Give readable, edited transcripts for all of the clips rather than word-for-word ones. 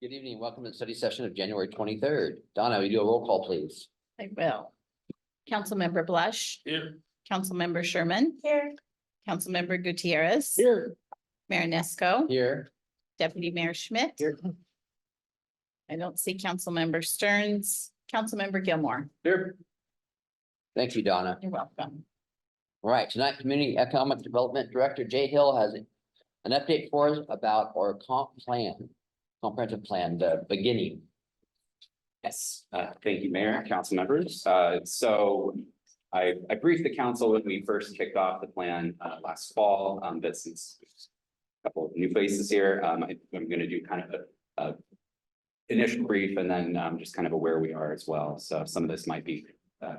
Good evening. Welcome to the study session of January 23rd. Donna, will you do a roll call, please? I will. Councilmember Blush. Here. Councilmember Sherman. Here. Councilmember Gutierrez. Here. Mayor Nesco. Here. Deputy Mayor Schmidt. Here. I don't see Councilmember Stearns. Councilmember Gilmore. Here. Thank you, Donna. You're welcome. All right, tonight, Community Economic Development Director Jay Hill has an update for us about our comprehensive plan, the beginning. Yes, thank you, Mayor, council members. So I briefed the council when we first kicked off the plan last fall. But since a couple of new faces here, I'm going to do kind of a initial brief and then just kind of where we are as well. So some of this might be a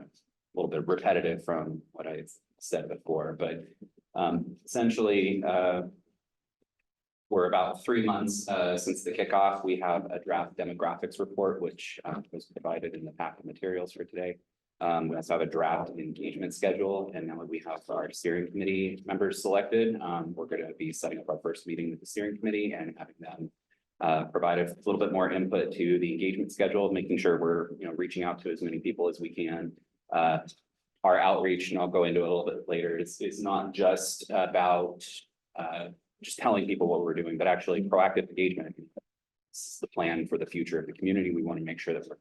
little bit repetitive from what I've said before, but essentially we're about 3 months since the kickoff. We have a draft demographics report, which was provided in the packet of materials for today. We also have a draft engagement schedule, and now that we have our steering committee members selected, we're going to be setting up our first meeting with the steering committee and having them provide a little bit more input to the engagement schedule, making sure we're reaching out to as many people as we can. Our outreach, and I'll go into it a little bit later, is not just about just telling people what we're doing, but actually proactive engagement. This is the plan for the future of the community. We want to make sure that we're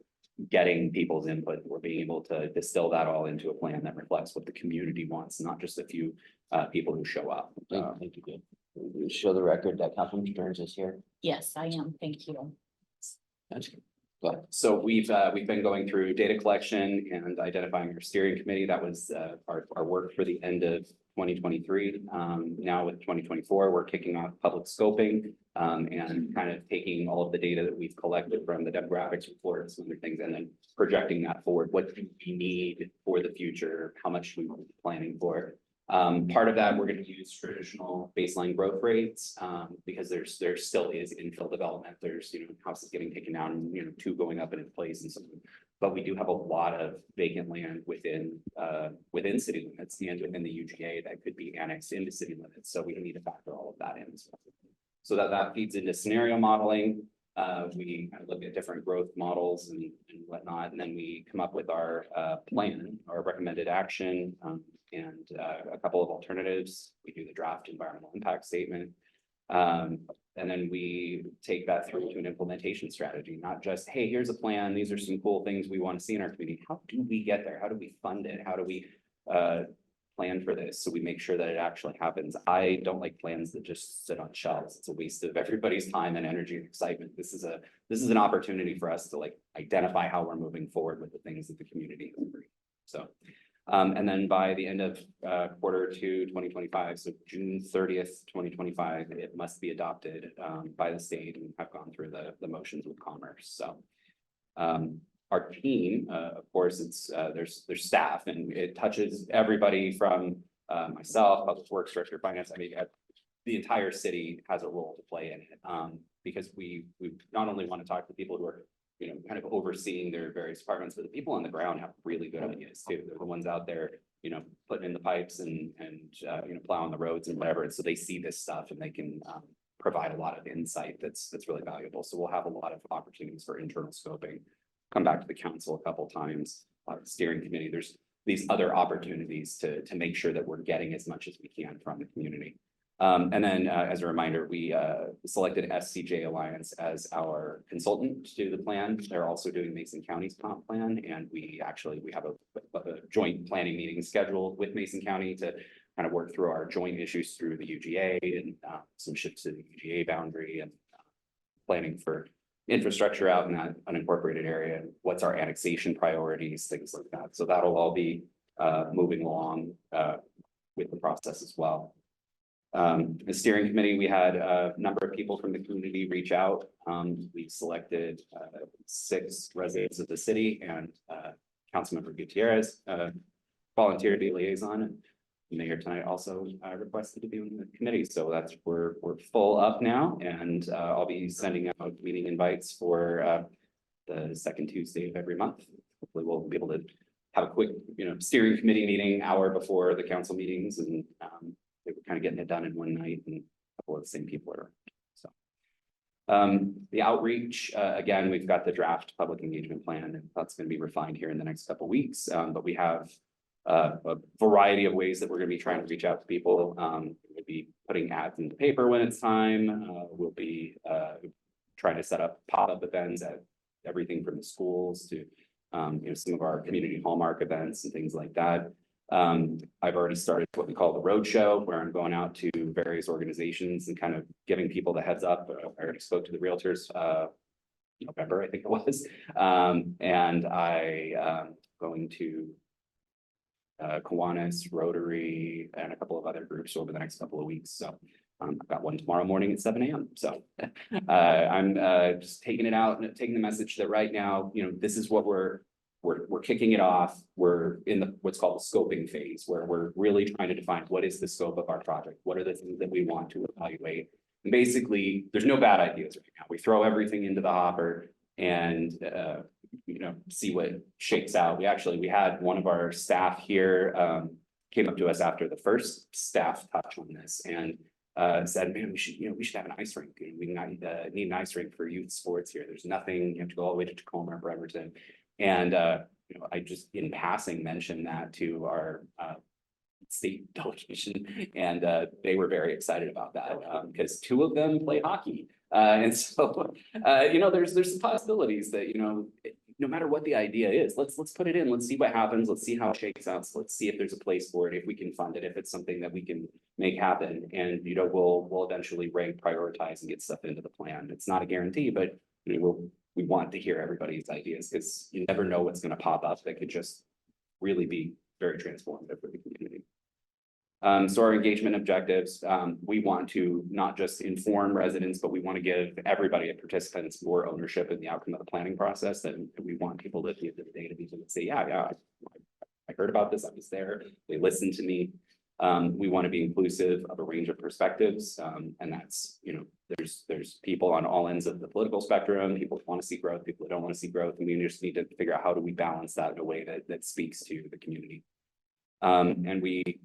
getting people's input. We're being able to distill that all into a plan that reflects what the community wants, not just a few people who show up. Thank you. Good. We show the record that Councilman Stearns is here. Yes, I am. Thank you. That's good. Go ahead. So we've been going through data collection and identifying our steering committee. That was our work for the end of 2023. Now with 2024, we're kicking off public scoping and kind of taking all of the data that we've collected from the demographics reports and other things, and then projecting that forward. What do we need for the future? How much we be planning for? Part of that, we're going to use traditional baseline growth rates because there still is infill development. There's houses getting taken down and two going up in place and so on. But we do have a lot of vacant land within city limits and within the UGA that could be annexed into city limits. So we need to factor all of that in. So that feeds into scenario modeling. We kind of look at different growth models and whatnot, and then we come up with our plan, our recommended action, and a couple of alternatives. We do the draft environmental impact statement. And then we take that through to an implementation strategy, not just, hey, here's a plan. These are some cool things we want to see in our community. How do we get there? How do we fund it? How do we plan for this so we make sure that it actually happens? I don't like plans that just sit on shelves. It's a waste of everybody's time and energy and excitement. This is an opportunity for us to identify how we're moving forward with the things that the community is agreeing. So and then by the end of Q2 2025, so June 30th, 2025, it must be adopted by the state and have gone through the motions with Commerce. So our team, of course, it's there's staff, and it touches everybody from myself, Public Works Director, Finance. I mean, the entire city has a role to play in it because we not only want to talk to people who are kind of overseeing their various departments, but the people on the ground have really good ideas too. They're the ones out there, putting in the pipes and plowing the roads and whatever. And so they see this stuff and they can provide a lot of insight that's really valuable. So we'll have a lot of opportunities for internal scoping. Come back to the council a couple of times, steering committee. There's these other opportunities to make sure that we're getting as much as we can from the community. And then as a reminder, we selected SCJ Alliance as our consultant to do the plan. They're also doing Mason County's comp plan. And we have a joint planning meeting scheduled with Mason County to kind of work through our joint issues through the UGA and some shifts to the UGA boundary and planning for infrastructure out in that unincorporated area. And what's our annexation priorities, things like that. So that'll all be moving along with the process as well. The steering committee, we had a number of people from the community reach out. We selected 6 residents of the city, and Councilmember Gutierrez volunteered to be liaison, and the mayor tonight also requested to be on the committee. So we're full up now, and I'll be sending out meeting invites for the second Tuesday of every month. Hopefully we'll be able to have a quick steering committee meeting hour before the council meetings, and they were kind of getting it done in one night, and a couple of the same people are. So The outreach, again, we've got the draft public engagement plan, and that's going to be refined here in the next couple of weeks. But we have a variety of ways that we're going to be trying to reach out to people. We'll be putting ads in the paper when it's time. We'll be trying to set up pop-up events at everything from the schools to some of our community hallmark events and things like that. I've already started what we call the roadshow, where I'm going out to various organizations and kind of giving people the heads up. I already spoke to the realtors, November, I think it was. And I going to Kiwanis, Rotary, and a couple of other groups over the next couple of weeks. So I've got one tomorrow morning at 7 a.m. So I'm just taking it out and taking the message that right now, this is what we're kicking it off. We're in the what's called the scoping phase, where we're really trying to define what is the scope of our project, what are the things that we want to evaluate. And basically, there's no bad ideas right now. We throw everything into the hopper and see what shakes out. We had one of our staff here came up to us after the first staff touch on this and said, man, we should have an ice rink. We need an ice rink for youth sports here. There's nothing, you have to go all the way to Tacoma or Bremerton. And I just in passing mentioned that to our state delegation, and they were very excited about that because two of them play hockey. And so, there's some possibilities that, no matter what the idea is, let's put it in, let's see what happens, let's see how it shakes out. So let's see if there's a place for it, if we can fund it, if it's something that we can make happen. And, we'll eventually rank, prioritize and get stuff into the plan. It's not a guarantee, but we want to hear everybody's ideas because you never know what's going to pop up that could just really be very transformative for the community. So our engagement objectives, we want to not just inform residents, but we want to give everybody, participants, more ownership in the outcome of the planning process. And we want people at the end of the day to be able to say, yeah, I heard about this, I was there, they listened to me. We want to be inclusive of a range of perspectives. And that's, there's people on all ends of the political spectrum, people who want to see growth, people who don't want to see growth. And we just need to figure out how do we balance that in a way that speaks to the community. And we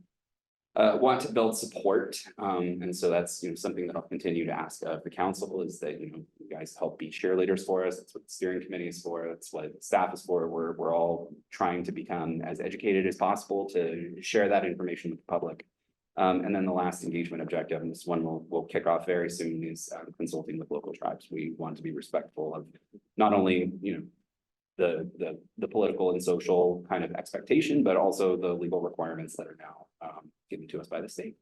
want to build support. And so that's something that I'll continue to ask of the council is that you guys help be cheerleaders for us. That's what the steering committee is for. That's what staff is for. We're all trying to become as educated as possible to share that information with the public. And then the last engagement objective, and this one we'll kick off very soon, is consulting with local tribes. We want to be respectful of not only the political and social kind of expectation, but also the legal requirements that are now given to us by the state.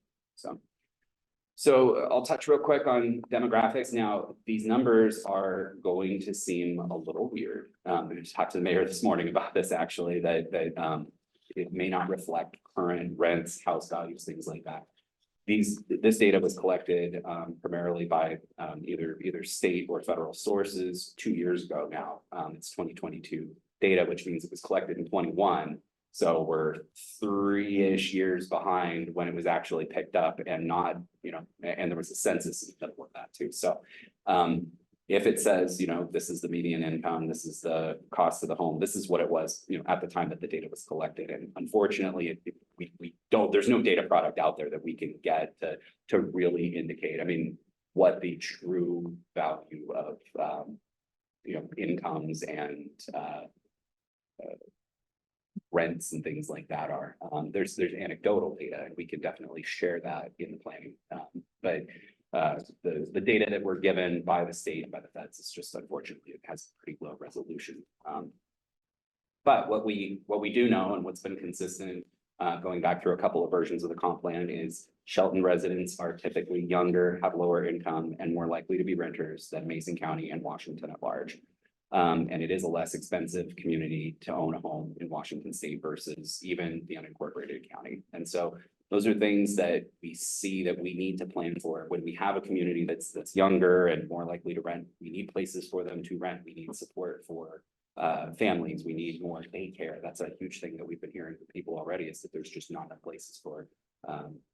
So I'll touch real quick on demographics. Now, these numbers are going to seem a little weird. I just talked to the mayor this morning about this actually, that it may not reflect current rents, house values, things like that. This data was collected primarily by either state or federal sources 2 years ago now. It's 2022 data, which means it was collected in 21. So we're 3-ish years behind when it was actually picked up and not, and there was a census in the middle of that too. So if it says, this is the median income, this is the cost of the home, this is what it was, at the time that the data was collected. And unfortunately, we don't, there's no data product out there that we can get to really indicate, what the true value of, incomes and rents and things like that are. There's anecdotal data, and we can definitely share that in the planning. But the data that we're given by the state and by the feds is just, unfortunately, it has pretty low resolution. But what we do know, and what's been consistent going back through a couple of versions of the comp plan, is Shelton residents are typically younger, have lower income, and more likely to be renters than Mason County and Washington at large. And it is a less expensive community to own a home in Washington state versus even the unincorporated county. And so those are things that we see that we need to plan for. When we have a community that's younger and more likely to rent, we need places for them to rent. We need support for families. We need more daycare. That's a huge thing that we've been hearing from people already, is that there's just not enough places for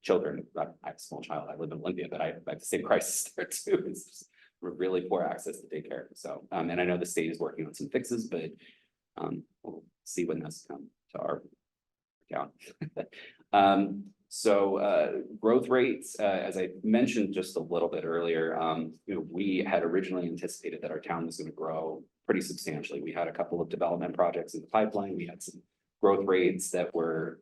children. I have a small child. I live in Olympia, but I have the same crisis there too. It's just really poor access to daycare. So, and I know the state is working on some fixes, but we'll see when those come to our town. Growth rates, as I mentioned just a little bit earlier, we had originally anticipated that our town was gonna grow pretty substantially. We had a couple of development projects in the pipeline. We had some growth rates that were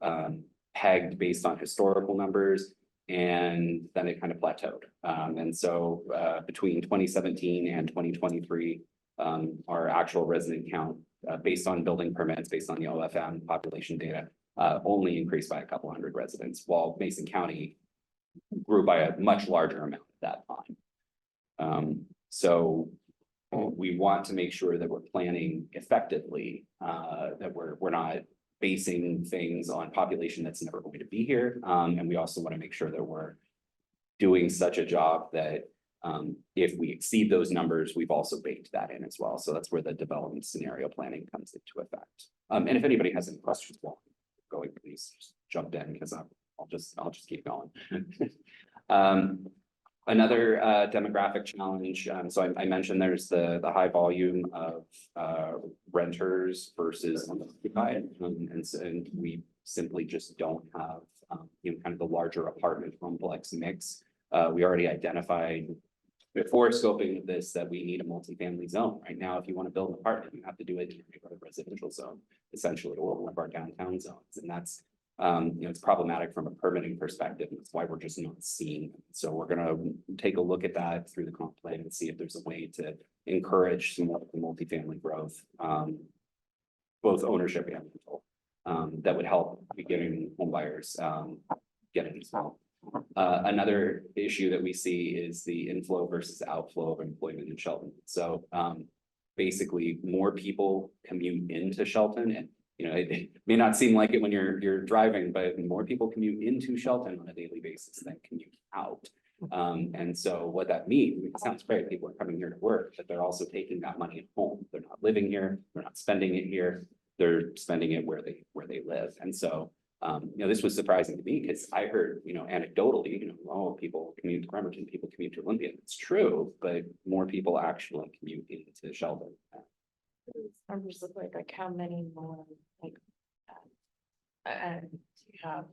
pegged based on historical numbers, and then it kind of plateaued. Between 2017 and 2023, our actual resident count, based on building permits, based on the OFM population data, only increased by a couple hundred residents, while Mason County grew by a much larger amount at that time. We want to make sure that we're planning effectively, that we're not basing things on population that's never going to be here. And we also want to make sure that we're doing such a job that if we exceed those numbers, we've also baked that in as well. So that's where the development scenario planning comes into effect. And if anybody has any questions while going, please just jump in, because I'll just keep going. Another demographic challenge. So I mentioned there's the high volume of renters versus occupied, and we simply just don't have kind of the larger apartment complex mix. We already identified before scoping of this that we need a multifamily zone. Right now, if you want to build an apartment, you have to do it in a residential zone, essentially, or one of our downtown zones, and that's it's problematic from a permitting perspective. That's why we're just not seeing it. So we're gonna take a look at that through the comp plan and see if there's a way to encourage some multifamily growth, both ownership and rental, that would help beginning home buyers get in as well. Another issue that we see is the inflow versus outflow of employment in Shelton. So basically, more people commute into Shelton, and it may not seem like it when you're driving, but more people commute into Shelton on a daily basis than commute out. And so what that means, it sounds great, people are coming here to work, but they're also taking that money at home. They're not living here, they're not spending it here, they're spending it where they live. And so this was surprising to me, because I heard, anecdotally, oh, people commute to Bremerton, people commute to Olympia. It's true, but more people actually commute into Shelton. Numbers look like how many more, you have.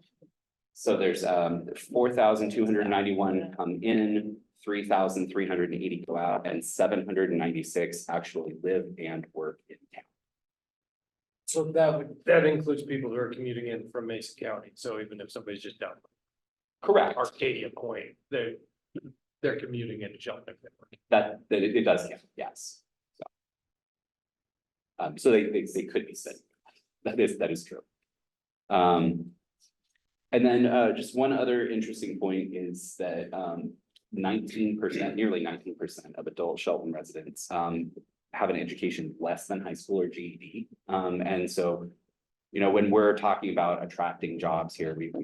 So there's 4,291 come in, 3,380 go out, and 796 actually live and work in town. So that includes people who are commuting in from Mason County. So even if somebody's just down Correct. Arcadia Point, they're commuting into Shelton. That it does count, yes. So they could be said. That is true. And then just one other interesting point is that 19%, nearly 19% of adult Shelton residents have an education less than high school or GED. And so, when we're talking about attracting jobs here, we've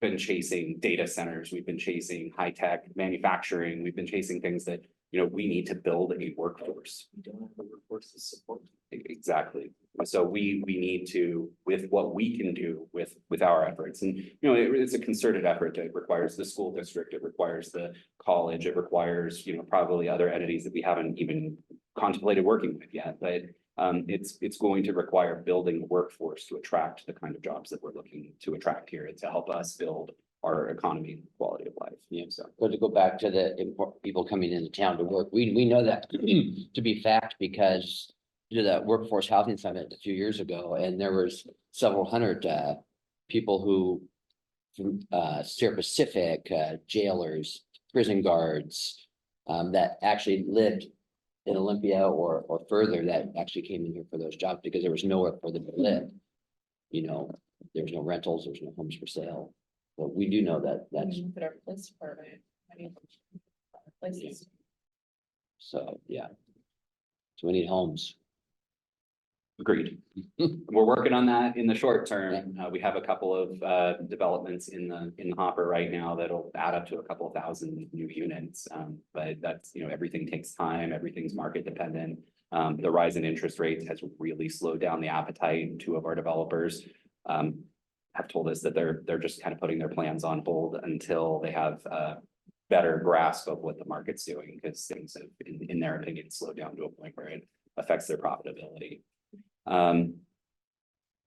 been chasing data centers, we've been chasing high-tech manufacturing, we've been chasing things that we need to build a workforce. We don't have the workforce to support. Exactly. So we need to, with what we can do with our efforts, and it's a concerted effort. It requires the school district, it requires the college, it requires probably other entities that we haven't even contemplated working with yet. But it's going to require building a workforce to attract the kind of jobs that we're looking to attract here, and to help us build our economy and quality of life. Yeah, so. But to go back to the people coming into town to work, we know that to be fact, because did that workforce housing summit a few years ago, and there was several hundred people who from Sierra Pacific, jailers, prison guards, that actually lived in Olympia or further, that actually came in here for those jobs because there was nowhere for them to live. There's no rentals, there's no homes for sale. But we do know that that's Put our place for it. Places. so, yeah. So we need homes. Agreed. We're working on that in the short term. We have a couple of developments in the hopper right now that'll add up to a couple of thousand new units. But that's, everything takes time, everything's market dependent. The rise in interest rates has really slowed down the appetite. Two of our developers have told us that they're just kind of putting their plans on hold until they have a better grasp of what the market's doing, because things have, in their opinion, slowed down to a point where it affects their profitability.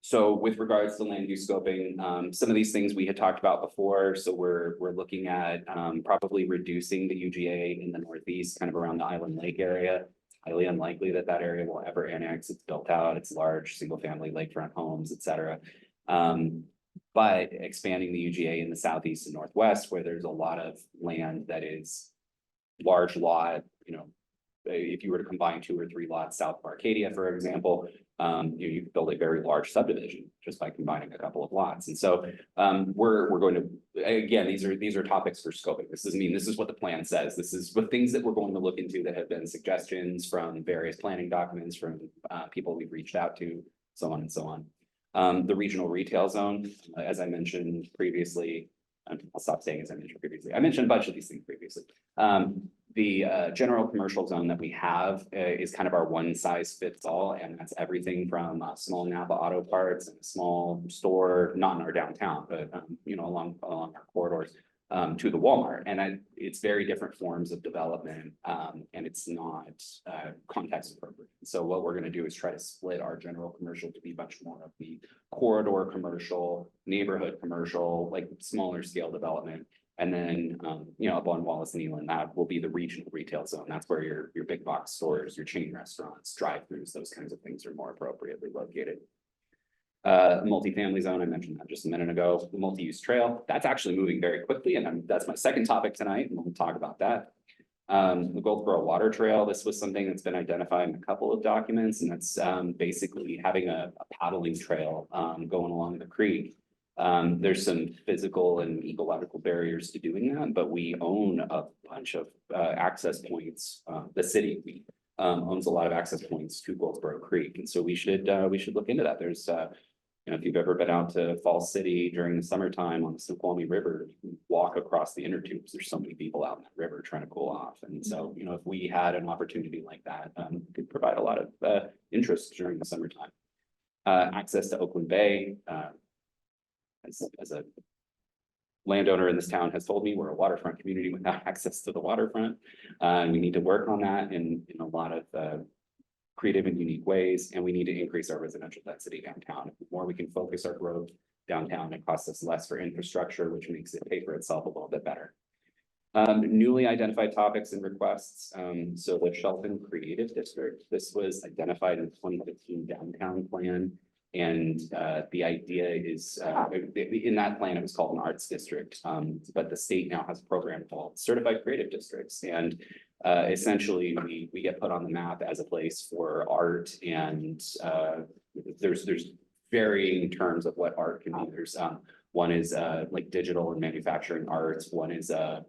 So with regards to land use scoping, some of these things we had talked about before, so we're looking at probably reducing the UGA in the northeast, kind of around the Island Lake area. Highly unlikely that that area will ever annex. It's built out, it's large, single family lakefront homes, et cetera. But expanding the UGA in the southeast and northwest, where there's a lot of land that is large lot, you know, if you were to combine 2 or 3 lots south of Arcadia, for example, you could build a very large subdivision just by combining a couple of lots. And so we're going to, again, these are topics for scoping. This doesn't mean this is what the plan says. This is what things that we're going to look into that have been suggestions from various planning documents, from people we've reached out to, so on and so on. The regional retail zone, as I mentioned previously, I'll stop saying as I mentioned previously. I mentioned a bunch of these things previously. The general commercial zone that we have is kind of our one size fits all, and that's everything from small Napa Auto Parts and a small store, not in our downtown, but you know, along our corridors, to the Walmart. And it's very different forms of development, and it's not context appropriate. So what we're going to do is try to split our general commercial to be much more of the corridor commercial, neighborhood commercial, like smaller scale development. And then, you know, up on Wallace and Eland, that will be the regional retail zone. That's where your big box stores, your chain restaurants, drive-throughs, those kinds of things are more appropriately located. Multifamily zone, I mentioned that just a minute ago. The multi-use trail, that's actually moving very quickly, and that's my second topic tonight, and we'll talk about that. The Goldsboro Water Trail, this was something that's been identified in a couple of documents, and that's basically having a paddling trail going along the creek. There's some physical and ecological barriers to doing that, but we own a bunch of access points. The city owns a lot of access points to Goldsboro Creek, and so we should look into that. There's you know, if you've ever been out to Falls City during the summertime on the Snoqualmie River, you walk across the inner tubes. There's so many people out in that river trying to cool off, and so you know, if we had an opportunity like that, it could provide a lot of interest during the summertime. Access to Oakland Bay. As a landowner in this town has told me, we're a waterfront community without access to the waterfront. And we need to work on that in a lot of creative and unique ways, and we need to increase our residential density downtown. The more we can focus our growth downtown, it costs us less for infrastructure, which makes it pay for itself a little bit better. Newly identified topics and requests. So the Shelton Creative District, this was identified in the 2015 downtown plan. And the idea is in that plan, it was called an arts district, but the state now has a program called Certified Creative Districts. And essentially, we get put on the map as a place for art, and there's varying terms of what art can be. There's one is like digital and manufacturing arts. One is I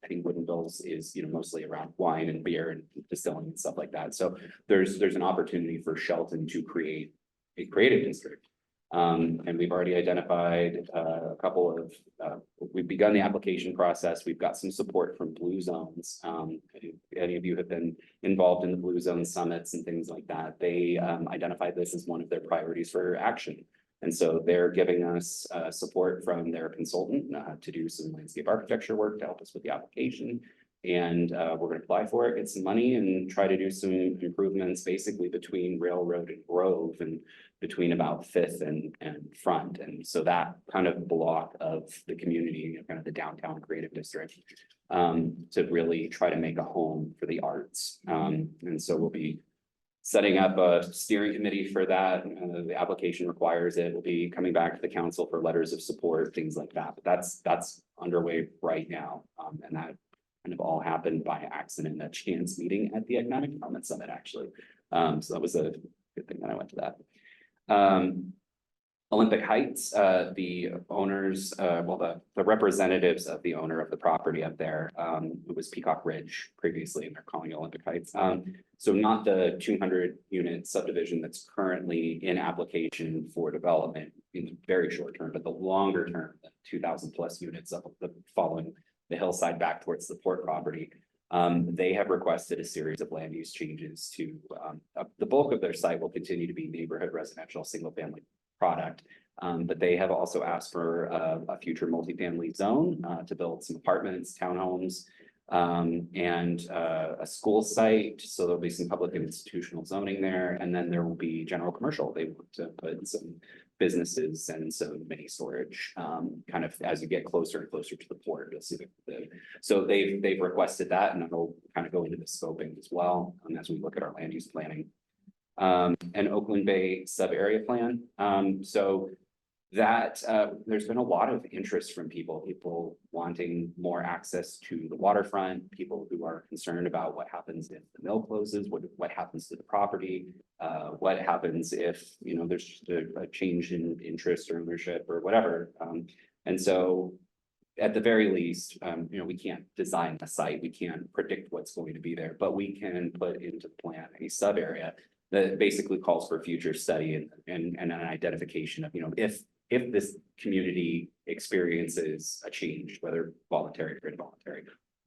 think Woodinville's is, you know, mostly around wine and beer and distilling and stuff like that. So there's an opportunity for Shelton to create a creative district. And we've already identified a couple of, we've begun the application process. We've got some support from Blue Zones. If any of you have been involved in the Blue Zone summits and things like that, they identified this as one of their priorities for action. And so they're giving us support from their consultant to do some landscape architecture work to help us with the application. And we're going to apply for it, get some money, and try to do some improvements basically between Railroad and Grove, and between about 5th and Front. And so that kind of block of the community, you know, kind of the downtown creative district, to really try to make a home for the arts. And so we'll be setting up a steering committee for that. The application requires it. We'll be coming back to the council for letters of support, things like that. But that's underway right now. And that kind of all happened by accident, a chance meeting at the Economic Development Summit, actually. So that was a good thing that I went to that. Olympic Heights, the owners, well, the representatives of the owner of the property up there, it was Peacock Ridge previously, and they're calling it Olympic Heights. So not the 200 unit subdivision that's currently in application for development in the very short term, but the longer term, the 2,000 plus units up the following the hillside back towards the port property. They have requested a series of land use changes to the bulk of their site will continue to be neighborhood residential single family product. But they have also asked for a future multifamily zone to build some apartments, townhomes, and a school site. So there'll be some public and institutional zoning there, and then there will be general commercial. They want to put some businesses and some mini storage. Kind of as you get closer and closer to the port, you'll see so they've requested that, and it'll kind of go into the scoping as well, as we look at our land use planning. An Oakland Bay sub area plan. So that there's been a lot of interest from people wanting more access to the waterfront, people who are concerned about what happens if the mill closes, what happens to the property, what happens if, you know, there's just a change in interest or ownership or whatever. And so at the very least, you know, we can't design a site, we can't predict what's going to be there, but we can put into the plan a sub area that basically calls for future study and an identification of, you know, if this community experiences a change, whether voluntary or involuntary,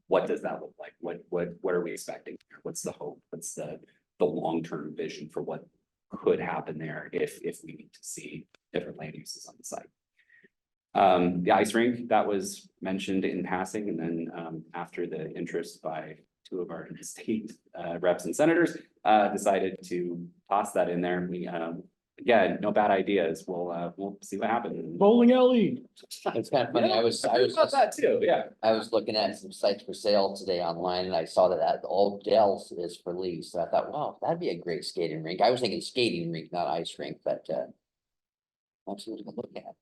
what does that look like? What are we expecting? What's the hope? What's the long-term vision for what could happen there if we need to see different land uses on the site? The ice rink that was mentioned in passing, and then after the interest by two of our state reps and senators decided to toss that in there. We again, no bad ideas. We'll see what happens. Bowling alley. It's kind of funny. Yeah, I was about that too, yeah. I was looking at some sites for sale today online and I saw that the old Dell's is for lease. So I thought, wow, that'd be a great skating rink. I was thinking skating rink, not ice rink, but absolutely look at.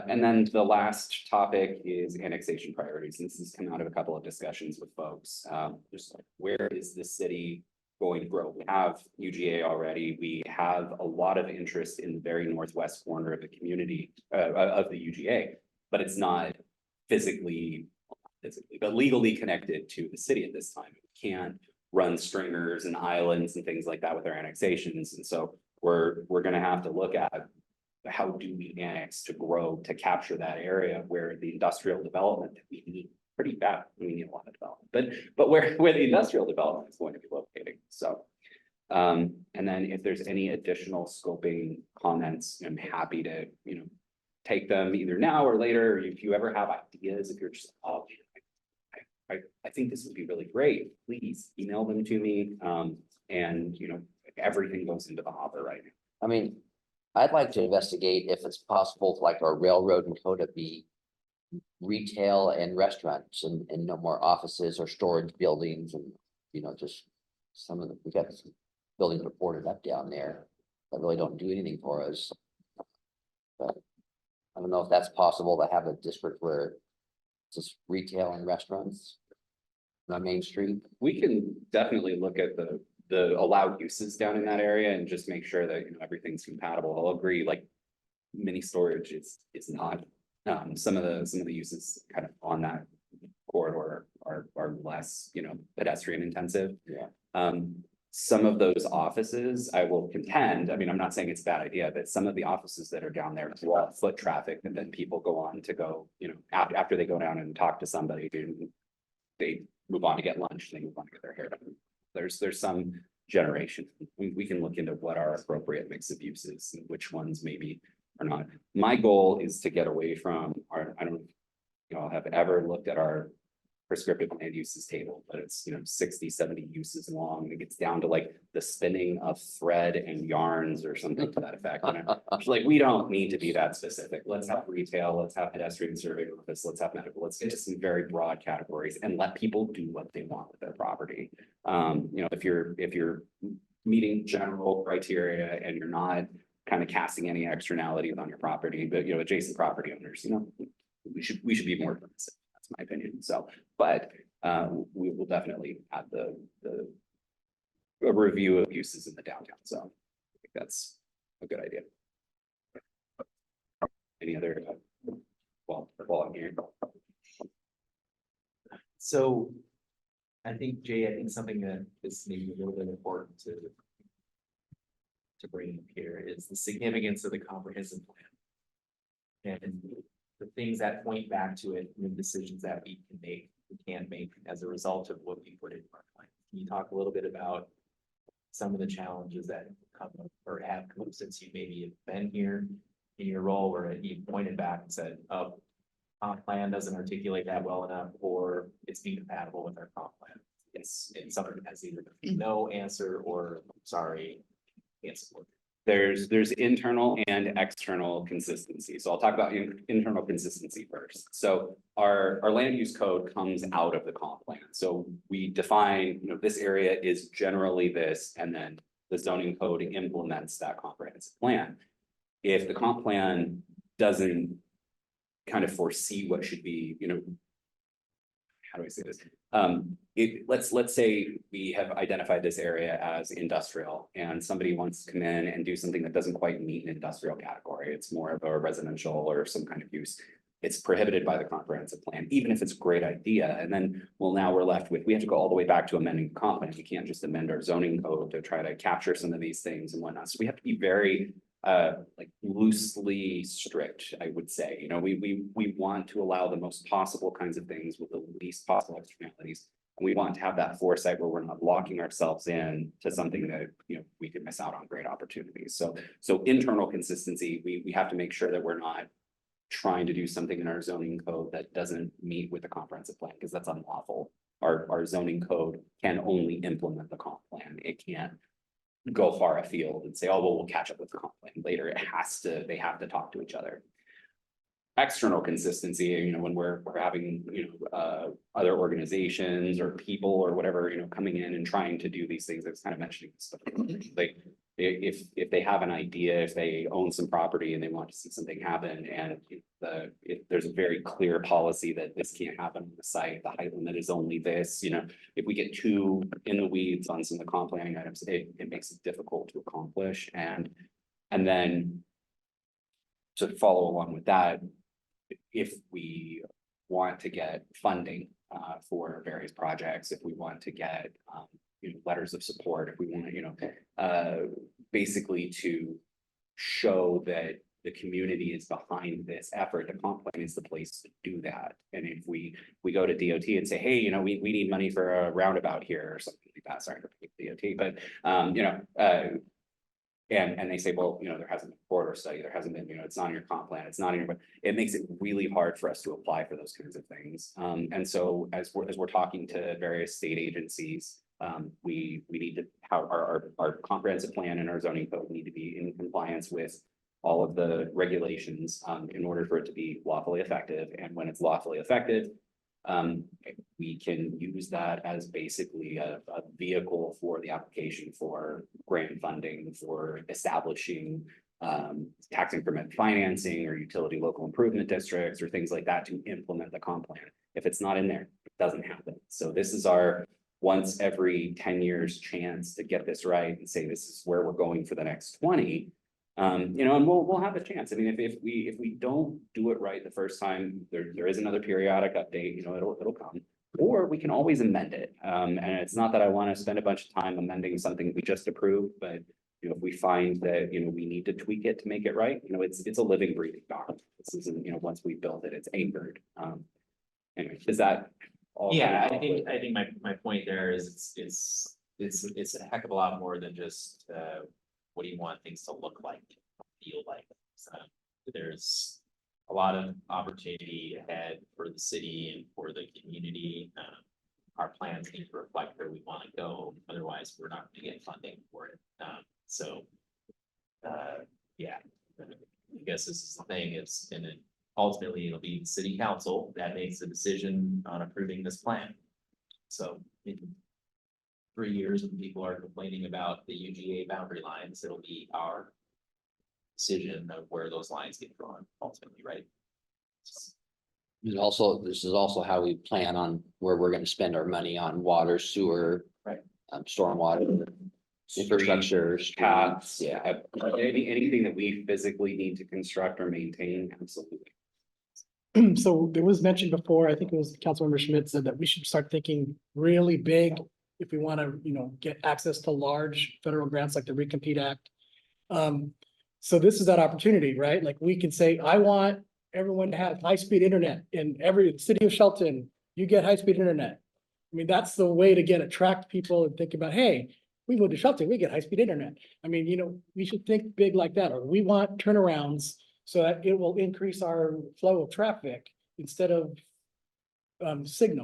And then the last topic is annexation priorities. And this has come out of a couple of discussions with folks. Just like, where is the city going to grow? We have UGA already. We have a lot of interest in the very northwest corner of the community of the UGA, but it's not physically, but legally connected to the city at this time. We can't run stringers and islands and things like that with our annexations. And so we're going to have to look at how do we annex to grow to capture that area where the industrial development that we need pretty bad. We need a lot of development, but where the industrial development is going to be locating. So, and then if there's any additional scoping comments, I'm happy to, you know, take them either now or later. If you ever have ideas, if you're just, oh, I think this would be really great, please email them to me. And you know, everything goes into the hopper right now. I mean, I'd like to investigate if it's possible, like our railroad and CODA be retail and restaurants and no more offices or storage buildings and, you know, just some of the, we got some buildings that are boarded up down there that really don't do anything for us. But I don't know if that's possible to have a district where it's just retail and restaurants on Main Street. We can definitely look at the allowed uses down in that area and just make sure that, you know, everything's compatible. I'll agree, like mini storage is not, some of the uses kind of on that corridor are less, you know, pedestrian intensive. Yeah. Some of those offices, I will contend, I mean, I'm not saying it's a bad idea, but some of the offices that are down there draw foot traffic, and then people go on to go, you know, after they go down and talk to somebody, they move on to get lunch, they move on to get their hair done. There's some generation. We can look into what our appropriate mix of uses and which ones maybe are not. My goal is to get away from our, I don't know if you all have ever looked at our prescriptive land uses table, but it's, you know, 60, 70 uses long. It gets down to like the spinning of thread and yarns or something to that effect. And I'm just like, we don't need to be that specific. Let's have retail, let's have pedestrian survey office, let's have medical, let's get to some very broad categories and let people do what they want with their property. You know, if you're meeting general criteria and you're not kind of casting any externalities on your property, but, you know, adjacent property owners, you know, we should be more permissive. That's my opinion. So, but we will definitely have a review of uses in the downtown. So I think that's a good idea. Any other, while I'm here. So I think, Jay, I think something that is maybe a little bit important to bring up here is the significance of the comprehensive plan. And the things that point back to it, and the decisions that we can make as a result of what we put in our plan. Can you talk a little bit about some of the challenges that come up or have come up since you maybe have been here in your role, where you pointed back and said, oh, comp plan doesn't articulate that well enough, or it's incompatible with our comp plan? It's something that has either no answer or sorry, can't support There's internal and external consistency. So I'll talk about internal consistency first. So our land use code comes out of the comp plan. So we define, this area is generally this, and then the zoning code implements that comprehensive plan. If the comp plan doesn't kind of foresee what should be, how do I say this? Let's say we have identified this area as industrial and somebody wants to come in and do something that doesn't quite meet an industrial category. It's more of a residential or some kind of use. It's prohibited by the comprehensive plan, even if it's a great idea. And then, well, now we're left with, we have to go all the way back to amending the comp plan. We can't just amend our zoning code to try to capture some of these things and whatnot. So we have to be very like loosely strict, I would say. We want to allow the most possible kinds of things with the least possible externalities. And we want to have that foresight where we're not locking ourselves in to something that, we could miss out on great opportunities. So internal consistency, we have to make sure that we're not trying to do something in our zoning code that doesn't meet with the comprehensive plan, because that's unlawful. Our zoning code can only implement the comp plan. It can't go far afield and say, oh, well, we'll catch up with the comp plan later. They have to talk to each other. External consistency, when we're having, other organizations or people or whatever, coming in and trying to do these things, I was kind of mentioning stuff. Like if they have an idea, if they own some property and they want to see something happen, and if there's a very clear policy that this can't happen on the site, the height limit is only this, if we get too in the weeds on some of the comp planning items, it makes it difficult to accomplish. And then to follow along with that, if we want to get funding for various projects, if we want to get letters of support, if we want to, basically to show that the community is behind this effort, the comp plan is the place to do that. And if we go to DOT and say, hey, we need money for a roundabout here or something like that, sorry to pick DOT, but and they say, well, there hasn't been a corridor study, there hasn't been, it's not in your comp plan, it's not in your, but it makes it really hard for us to apply for those kinds of things. And so as we're talking to various state agencies, we need to have our comprehensive plan and our zoning code need to be in compliance with all of the regulations, in order for it to be lawfully effective. And when it's lawfully effective, we can use that as basically a vehicle for the application for grant funding, for establishing tax increment financing or utility local improvement districts or things like that to implement the comp plan. If it's not in there, it doesn't happen. So this is our once every 10 years chance to get this right and say, this is where we're going for the next 20. And we'll have a chance. I mean, if we don't do it right the first time, there is another periodic update, it'll come, or we can always amend it. And it's not that I want to spend a bunch of time amending something we just approved, but if we find that, we need to tweak it to make it right, it's a living, breathing document. This isn't, once we build it, it's anchored. Anyway, is that all? Yeah, I think my point there is it's a heck of a lot more than just what do you want things to look like, feel like. So there's a lot of opportunity ahead for the city and for the community. Our plans need to reflect where we want to go. Otherwise, we're not going to get funding for it. Yeah, I guess this is the thing. Ultimately, it'll be the city council that makes the decision on approving this plan. So in 3 years, when people are complaining about the UGA boundary lines, it'll be our decision of where those lines get drawn ultimately, right? And also, this is also how we plan on where we're gonna spend our money on water, sewer. Right. Stormwater, infrastructure, Paths, yeah. anything that we physically need to construct or maintain, absolutely. So there was mentioned before, I think it was Councilmember Schmidt said that we should start thinking really big if we want to, get access to large federal grants like the Recompete Act. So this is that opportunity, right? Like we can say, I want everyone to have high-speed internet in every city of Shelton, you get high-speed internet. I mean, that's the way to attract people and think about, hey, we moved to Shelton, we get high-speed internet. I mean, we should think big like that, or we want turnarounds so that it will increase our flow of traffic instead of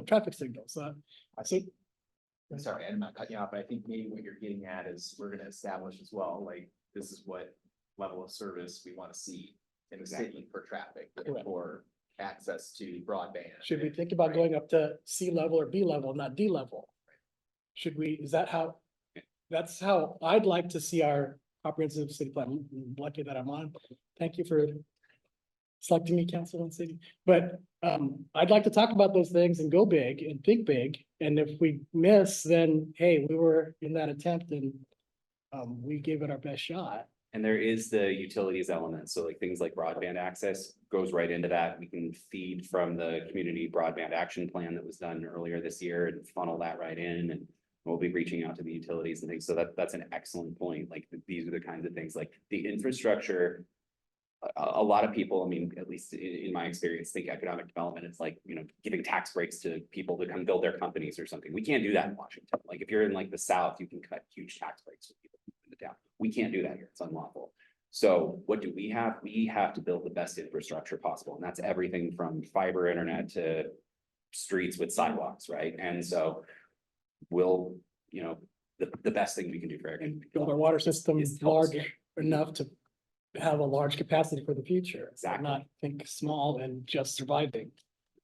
traffic signals. So I'm sorry, I'm not cutting you off, but I think maybe what you're getting at is we're gonna establish as well, like, this is what level of service we wanna see in the city for traffic, Correct. for access to broadband. Should we think about Right. going up to C level or B level, not D level? Should we, is that how? That's how I'd like to see our comprehensive city plan. I'm lucky that I'm on. Thank you for selecting me council and city. But I'd like to talk about those things and go big and think big. And if we miss, then hey, we were in that attempt and we gave it our best shot. And there is the utilities element, so like things like broadband access goes right into that. We can feed from the community broadband action plan that was done earlier this year and funnel that right in, and we'll be reaching out to the utilities and things, so that's an excellent point, like, these are the kinds of things, like, the infrastructure. A lot of people, I mean, at least in my experience, think economic development is like, you know, giving tax breaks to people to come build their companies or something. We can't do that in Washington. Like, if you're in like the South, you can cut huge tax breaks for people in the town. We can't do that here. It's unlawful. So what do we have? We have to build the best infrastructure possible, and that's everything from fiber internet to streets with sidewalks, right? And so we'll, you know, the best thing we can do for And everyone. build our water system Is help large scale. enough to have a large capacity for the future. Exactly. Not think small and just surviving.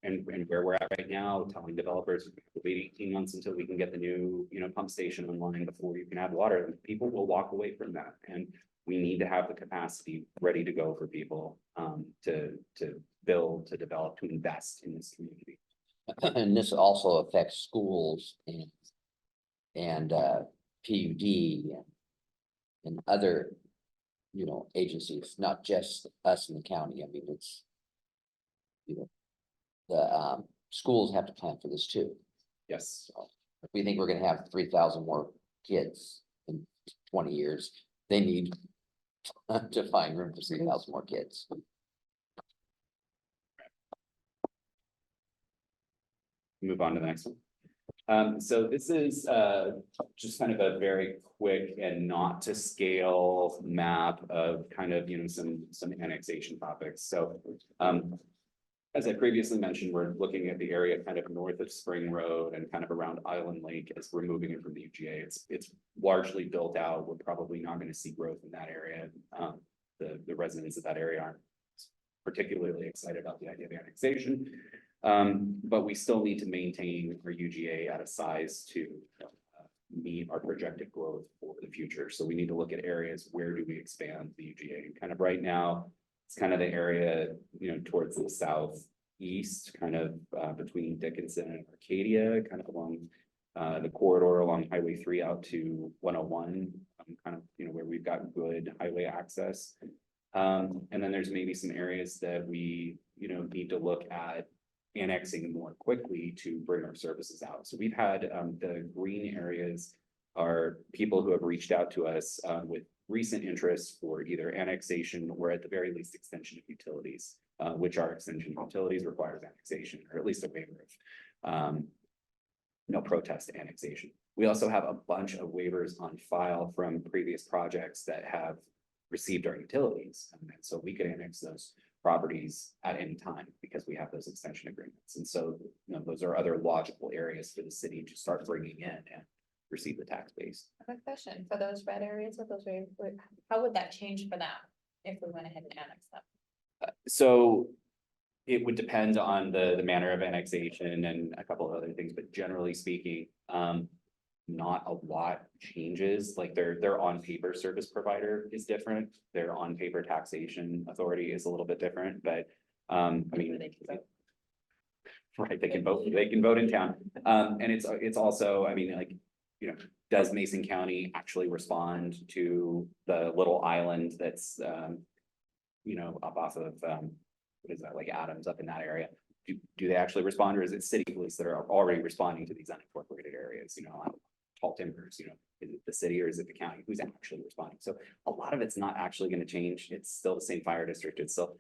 And where we're at right now, telling developers, we'll wait 18 months until we can get the new, you know, pump station online before you can have water, and people will walk away from that. And we need to have the capacity ready to go for people, to build, to develop, to invest in this community. And this also affects schools and PUD and other, you know, agencies, not just us in the county. I mean, it's, you know, the schools have to plan for this too. Yes. So if we think we're gonna have 3,000 more kids in 20 years, they need to find room for 3,000 more kids. Move on to the next one. So this is just kind of a very quick and not to scale map of kind of, you know, some annexation topics. So as I previously mentioned, we're looking at the area kind of north of Spring Road and kind of around Island Lake as we're moving it from the UGA. It's largely built out. We're probably not going to see growth in that area. The residents of that area aren't particularly excited about the idea of annexation. But we still need to maintain our UGA at a size to meet our projected growth for the future. So we need to look at areas, where do we expand the UGA? And kind of right now, it's kind of the area, you know, towards the southeast, kind of between Dickinson and Arcadia, kind of along the corridor along Highway 3 out to 101, kind of, you know, where we've got good highway access. And then there's maybe some areas that we, you know, need to look at annexing more quickly to bring our services out. So we've had the green areas are people who have reached out to us with recent interest for either annexation or at the very least extension of utilities, which our extension of utilities requires annexation, or at least a waiver of no protest annexation. We also have a bunch of waivers on file from previous projects that have received our utilities. And so we could annex those properties at any time because we have those extension agreements. And so, you know, those are other logical areas for the city to start bringing in and receive the tax base. I have a question for those red areas with those, how would that change for them if we went ahead and annexed them? So it would depend on the manner of annexation and a couple of other things, but generally speaking, not a lot changes. Like their on paper service provider is different. Their on paper taxation authority is a little bit different, but I mean, They can vote. right, they can vote in town. And it's also, I mean, like, you know, does Mason County actually respond to the little island that's you know, up off of what is that, like Adams up in that area? Do they actually respond, or is it city police that are already responding to these unincorporated areas, you know, Tall Timbers, you know, is it the city or is it the county? Who's actually responding? So a lot of it's not actually going to change. It's still the same fire district. It's still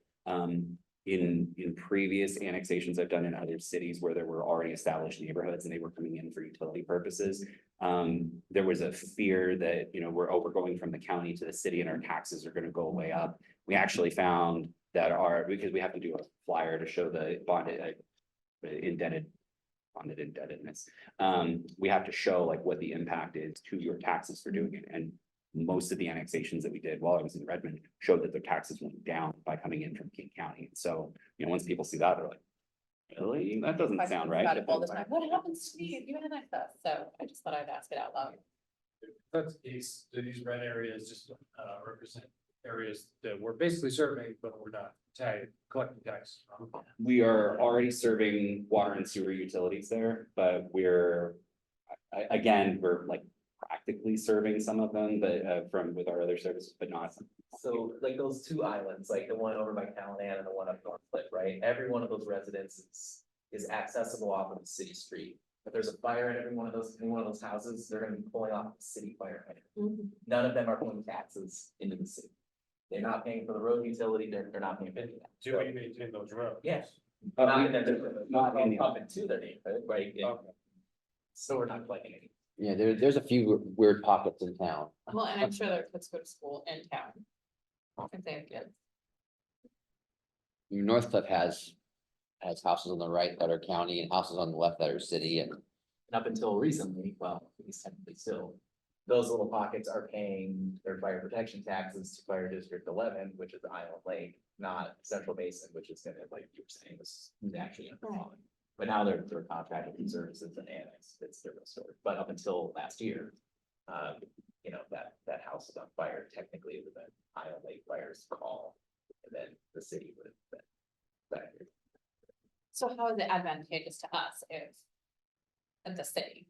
in previous annexations I've done in other cities where there were already established neighborhoods and they were coming in for utility purposes. There was a fear that, you know, we're going from the county to the city and our taxes are going to go way up. We actually found that because we have to do a flyer to show the bonded indented funded indebtedness. We have to show like what the impact is to your taxes for doing it, and most of the annexations that we did while I was in Redmond showed that their taxes went down by coming in from King County. So, once people see that, they're like, really? That doesn't sound right. About it all the time. What happens to me if you annex us? So I just thought I'd ask it out loud. That's the case, do these red areas just represent areas that we're basically surveying, but we're not collecting taxes from? We are already serving water and sewer utilities there, but we're we're like practically serving some of them, but with our other services, but not. So like those two islands, like the one over by Callahan and the one up North Cliff, right? Every one of those residences is accessible off of the city street. If there's a fire in any one of those houses, they're gonna be pulling off the city fire hydrant. None of them are paying taxes into the city. They're not paying for the road utility, they're not paying for any of that. Do we maintain those roads? Yes. Uh, Not we- in their, not in the- up into their neighborhood, right? Okay. So we're not collecting any. Yeah, there's a few weird pockets in town. Well, and I'm sure their kids go to school in town. If they have kids. North Cliff has houses on the right that are county and houses on the left that are city, and And up until recently, well, at least technically still, those little pockets are paying their fire protection taxes to Fire District 11, which is Island Lake, not Central Basin, which is gonna, like you were saying, is actually underfunded. But now they're contracted with services and annex, it's their story. But up until last year, that house is on fire, technically it was an Island Lake Fire's call, and then the city would have been back here. So how is it advantageous to us if, at the city?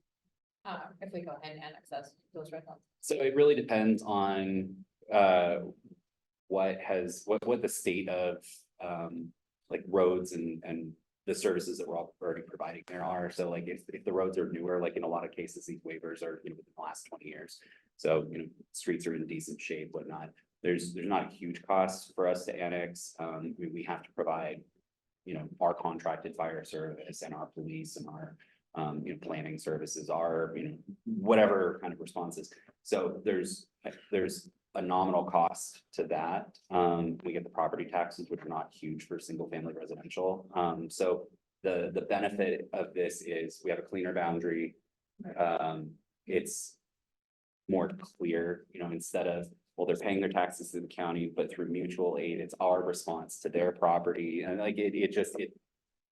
If we go ahead and annex those red ones? So it really depends on what the state of like roads and the services that we're already providing there are. So like if the roads are newer, like in a lot of cases, these waivers are, within the last 20 years. So, streets are in decent shape, whatnot. There's not a huge cost for us to annex. We have to provide, our contracted fire service and our police and our planning services are, whatever kind of responses. So there's a nominal cost to that. We get the property taxes, which are not huge for single family residential. So the benefit of this is we have a cleaner boundary. It's more clear, instead of, well, they're paying their taxes to the county, but through mutual aid, it's our response to their property. And like, it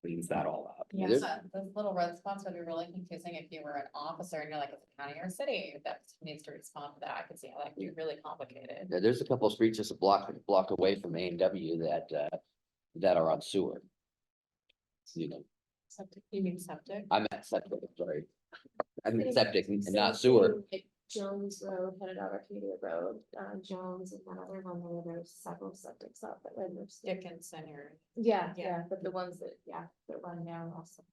cleans that all up. Yeah, Those little red spots would be really confusing if you were an officer and you're like, it's a county or a city that needs to respond to that. I could see how that could be really complicated. there's a couple of streets just a block away from A&W that are on sewer. Septic, you mean septic? I meant septic, sorry. I meant septic and not sewer. Like Jones Road headed out Arcadia Road, Jones and that other one where there's several septics up at Redner's. Dickinson or, Yeah, Yeah. yeah, but the ones that, that run down also.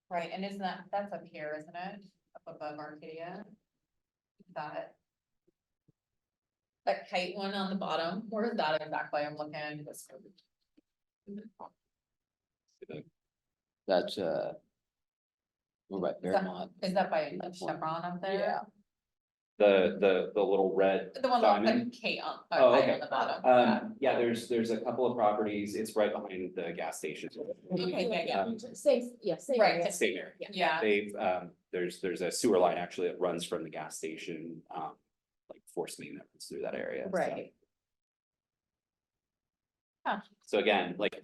right, and isn't that's up here, isn't it? Up above Arcadia? That. That kite one on the bottom, where is that exactly? I'm looking. That's we're right, Fairmont. Is that by like Chevron up there? Yeah. The little red The one that diamond. looks like Kate on, Oh, right okay. on the bottom. Yeah, there's a couple of properties. It's right behind the gas station. Okay, yeah. Same, yeah, same. Right, area. Same area. Yeah. They've, there's a sewer line actually that runs from the gas station, like force main that runs through that area. so. Right. So again, like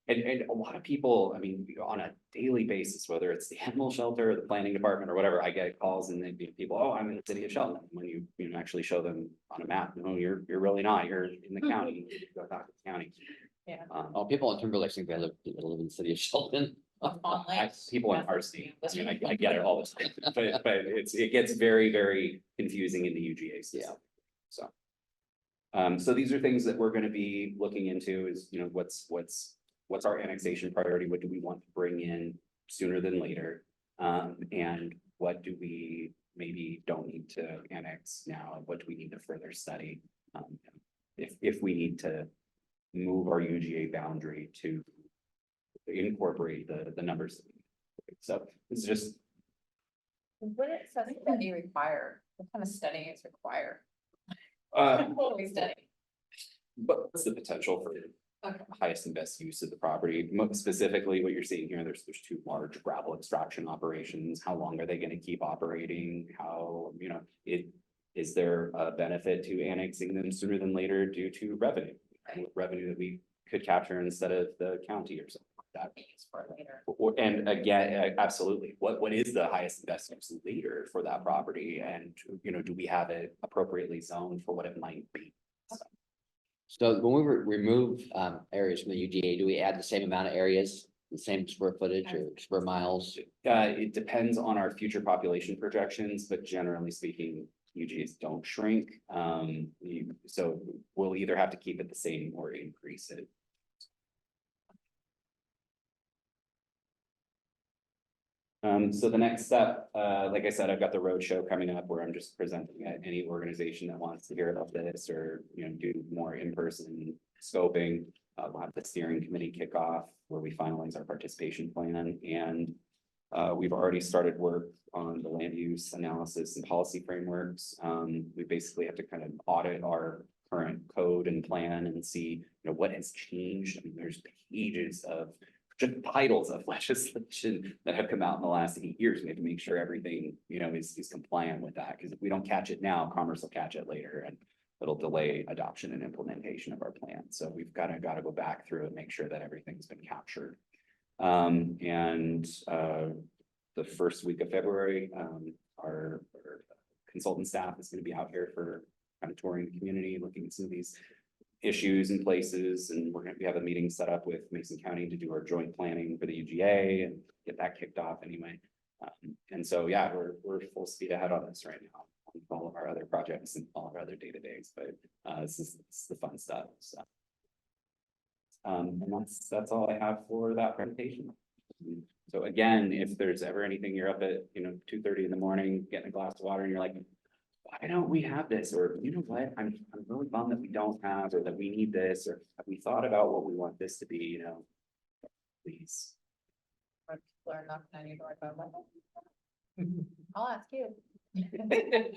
and a lot of people, I mean, on a daily basis, whether it's the animal shelter, or the planning department or whatever, I get calls and they'd be people, oh, I'm in the city of Shelton. When you actually show them on a map, no, you're really not, you're in the county, you go talk to the county. Yeah. Oh, people in Timberlake think they live in the city of Shelton. On Lake. People in our state, I mean, I get it all the time, but it gets very, very confusing in the UGA system. So. So these are things that we're gonna be looking into is, what's our annexation priority? What do we want to bring in sooner than later? And what do we maybe don't need to annex now? And what do we need to further study? If we need to move our UGA boundary to incorporate the numbers. So it's just, What is study required? What kind of study is required? uh, What do we study? but what's the potential for Okay. highest and best use of the property. Most specifically, what you're seeing here, there's two large gravel extraction operations. How long are they gonna keep operating? How, is there a benefit to annexing them sooner than later due to revenue? Revenue that we could capture instead of the county or something like that. For later. And again, absolutely, what is the highest and best use later for that property? And, do we have it appropriately zoned for what it might be? So when we remove areas from the UGA, do we add the same amount of areas, the same square footage or square miles? It depends on our future population projections, but generally speaking, UGAs don't shrink. So we'll either have to keep it the same or increase it. So the next step, like I said, I've got the roadshow coming up where I'm just presenting at any organization that wants to hear about this or, do more in-person scoping. We'll have the steering committee kickoff where we finalize our participation plan and we've already started work on the land use analysis and policy frameworks. We basically have to kind of audit our current code and plan and see, what has changed. I mean, there's pages of just titles of legislation that have come out in the last 8 years. We have to make sure everything, is compliant with that. Because if we don't catch it now, Commerce will catch it later and it'll delay adoption and implementation of our plan. So we've got to go back through and make sure that everything's been captured. The first week of February, our consultant staff is going to be out here for kind of touring the community, looking at some of these issues and places, and we have a meeting set up with Mason County to do our joint planning for the UGA and get that kicked off anyway. And so, yeah, we're full speed ahead on this right now, on all of our other projects and all of our other day-to-days, but this is the fun stuff, so. And that's all I have for that presentation. So again, if there's ever anything, you're up at, 2:30 in the morning, getting a glass of water and you're like, why don't we have this? Or you know what, I'm really bummed that we don't have, or that we need this, or have we thought about what we want this to be, please. People are knocking on your door about what? I'll ask you.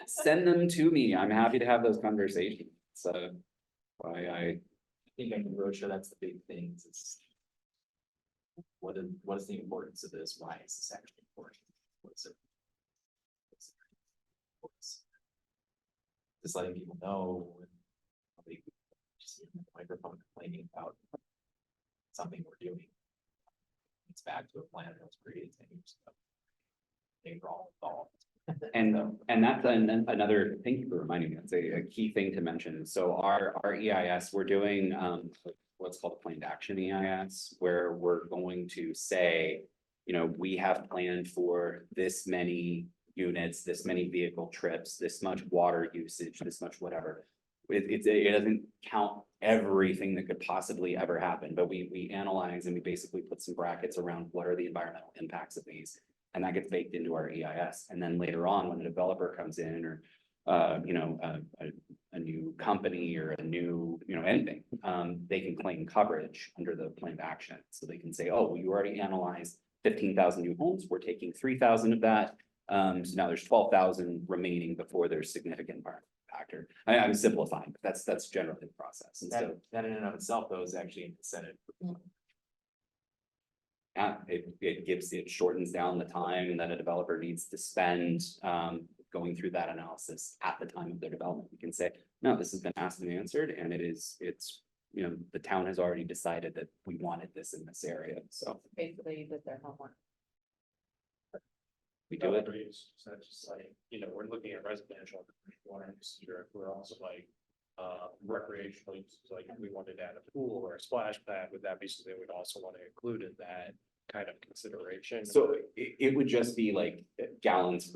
Send them to me. I'm happy to have those conversations. So why I think on the roadshow, that's the big thing. It's what is the importance of this? Why is this actually important? What's it? Just letting people know when they just hear the microphone complaining about something we're doing. It's back to a plan that was created 10 years ago. They were all involved. And that's another, thank you for reminding me, that's a key thing to mention. So our EIS, we're doing what's called a planned action EIS, where we're going to say, we have planned for this many units, this many vehicle trips, this much water usage, this much whatever. It doesn't count everything that could possibly ever happen, but we analyze and we basically put some brackets around what are the environmental impacts of these. And that gets baked into our EIS. And then later on, when a developer comes in or, a new company or a new, anything, they can claim coverage under the planned action. So they can say, oh, well, you already analyzed 15,000 new homes. We're taking 3,000 of that. So now there's 12,000 remaining before there's significant environmental factor. I'm simplifying, but that's generally the process. And so That in and of itself, though, is actually an incentive. it shortens down the time that a developer needs to spend going through that analysis at the time of their development. We can say, no, this has been asked and answered, and it's the town has already decided that we wanted this in this area, so Basically, you did their homework. we do it. It's not just like, we're looking at residential, we're also like recreational uses, like if we wanted to add a pool or a splash pad, would that be something we'd also want to include in that kind of consideration? So it would just be like gallons,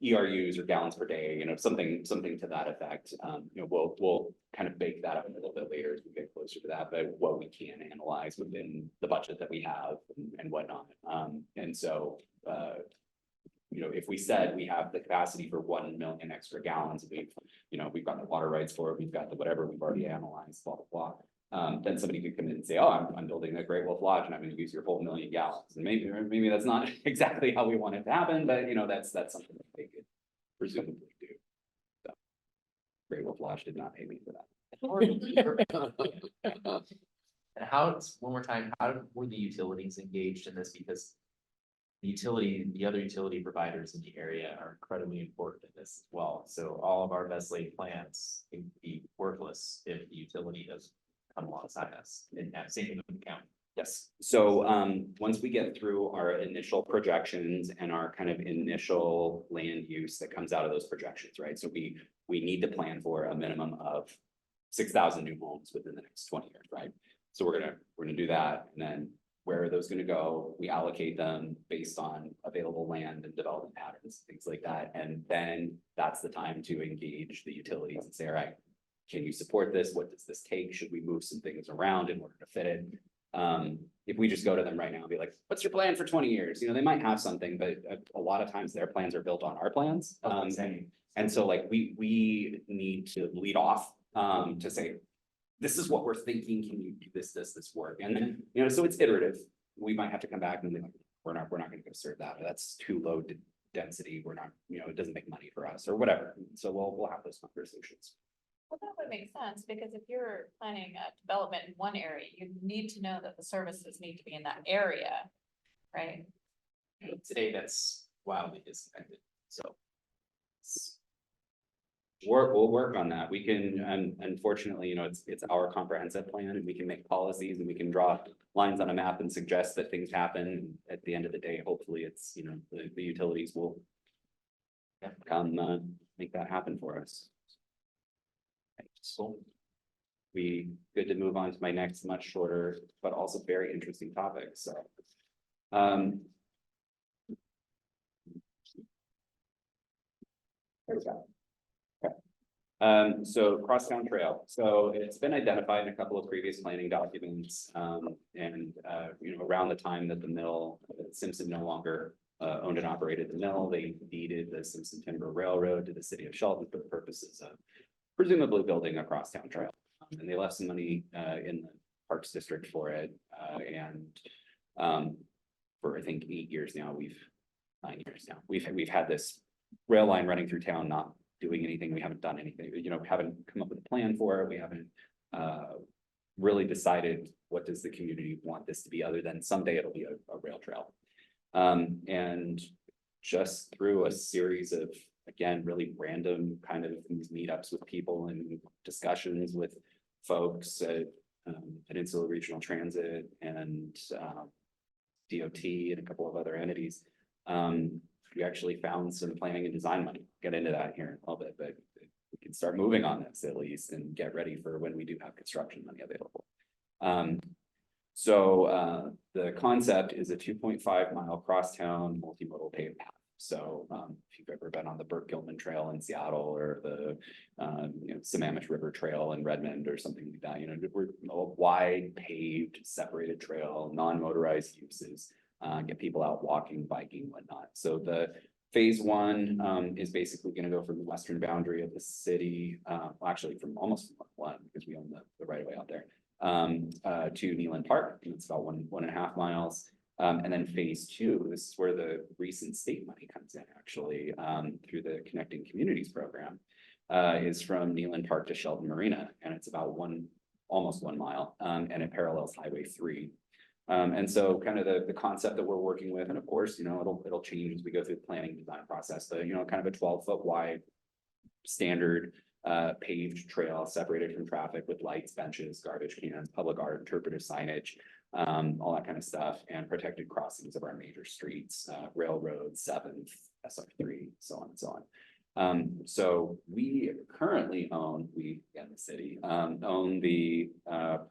ERUs or gallons per day, something to that effect. We'll kind of bake that up a little bit later as we get closer to that, but what we can analyze within the budget that we have and whatnot. And so, if we said we have the capacity for 1 million extra gallons, we've got the water rights for it, we've got the whatever, we've already analyzed, blah, blah, blah. Then somebody could come in and say, oh, I'm building a Great Wolf Lodge and I'm gonna use your whole 1 million gallons. And maybe that's not exactly how we want it to happen, but that's something that they could presumably do. So, Great Wolf Lodge did not pay me for that. And how, one more time, how were the utilities engaged in this? Because the other utility providers in the area are incredibly important in this as well. So all of our best laid plans can be worthless if the utility doesn't come alongside us in that same account. Yes, so once we get through our initial projections and our kind of initial land use that comes out of those projections, right? So we need to plan for a minimum of 6,000 new homes within the next 20 years, right? So we're gonna do that, and then where are those gonna go? We allocate them based on available land and development patterns, things like that. And then that's the time to engage the utilities and say, all right, can you support this? What does this take? Should we move some things around in order to fit it? If we just go to them right now and be like, what's your plan for 20 years? You know, they might have something, but a lot of times their plans are built on our plans. And so like we need to lead off to say, this is what we're thinking. Can you do this work? And then, you know, so it's iterative. We might have to come back and be like, we're not gonna go serve that. Or that's too low density. We're not, you know, it doesn't make money for us or whatever. So we'll have those conversations. Well, that would make sense, because if you're planning a development in one area, you need to know that the services need to be in that area, right? Today, that's wildly disconnected, so. We'll work on that. We can, and unfortunately, you know, it's our comprehensive plan, and we can make policies and we can draw lines on a map and suggest that things happen. At the end of the day, hopefully it's, you know, the utilities will come make that happen for us. So good to move on to my next much shorter, but also very interesting topic. So there we go. So Crosstown Trail. So it's been identified in a couple of previous planning documents. And you know, around the time that the mill, Simpson no longer owned and operated the mill, they deeded the Simpson Timber Railroad to the city of Shelton for the purposes of presumably building a crosstown trail. And they left some money in the Parks District for it. And for I think 9 years now, we've had this rail line running through town, not doing anything. We haven't done anything, you know, haven't come up with a plan for it. We haven't really decided what does the community want this to be, other than someday it'll be a rail trail. And just through a series of, again, really random kind of meetups with people and discussions with folks at Peninsula Regional Transit and DOT and a couple of other entities. We actually found some planning and design money. Get into that here in a little bit, but we can start moving on this at least and get ready for when we do have construction money available. So the concept is a 2.5 mile crosstown multimodal paved path. So if you've ever been on the Burt Gilman Trail in Seattle or the you know, Sammamish River Trail in Redmond or something like that, you know, we're a wide paved separated trail, non-motorized uses, get people out walking, biking, whatnot. So the phase one is basically going to go from the western boundary of the city, well, actually from almost one, because we own the right of way out there, to Neyland Park. It's about 1.5 miles. And then phase two, this is where the recent state money comes in, actually, through the Connecting Communities program, is from Neyland Park to Shelton Marina, and it's about almost 1 mile, and it parallels Highway 3. And so kind of the concept that we're working with, and of course, you know, it'll change as we go through the planning design process, but you know, kind of a 12-foot wide standard paved trail separated from traffic with lights, benches, garbage cans, public art, interpretive signage, all that kind of stuff, and protected crossings of our major streets, Railroad, 7th, SR3, so on and so on. So we currently own, we in the city, own the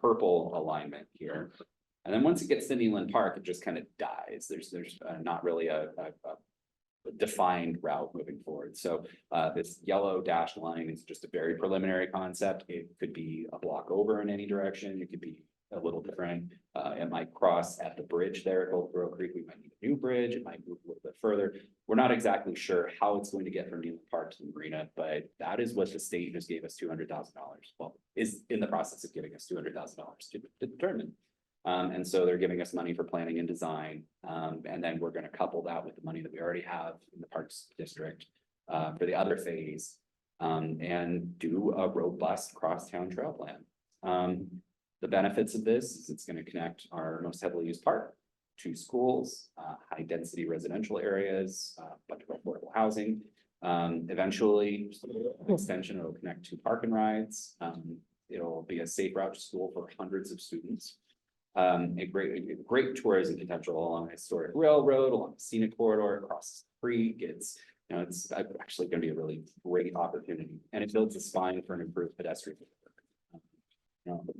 purple alignment here. And then once it gets to Neyland Park, it just kind of dies. There's not really a defined route moving forward. So this yellow dashed line is just a very preliminary concept. It could be a block over in any direction. It could be a little different. It might cross at the bridge there at Old Borough Creek. We might need a new bridge. It might move a little bit further. We're not exactly sure how it's going to get from Neyland Park to the marina, but that is what the state just gave us $200,000. Well, is in the process of giving us $200,000 to determine. And so they're giving us money for planning and design. And then we're going to couple that with the money that we already have in the Parks District for the other phase, and do a robust crosstown trail plan. The benefits of this is it's gonna connect our most heavily used park, to schools, high density residential areas, bunch of affordable housing. Eventually, extension, it'll connect to park and rides. It'll be a safe route to school for hundreds of students. A great tourism potential along a historic railroad, along the scenic corridor, across the creek. It's, you know, it's actually gonna be a really great opportunity, and it builds a spine for an improved pedestrian.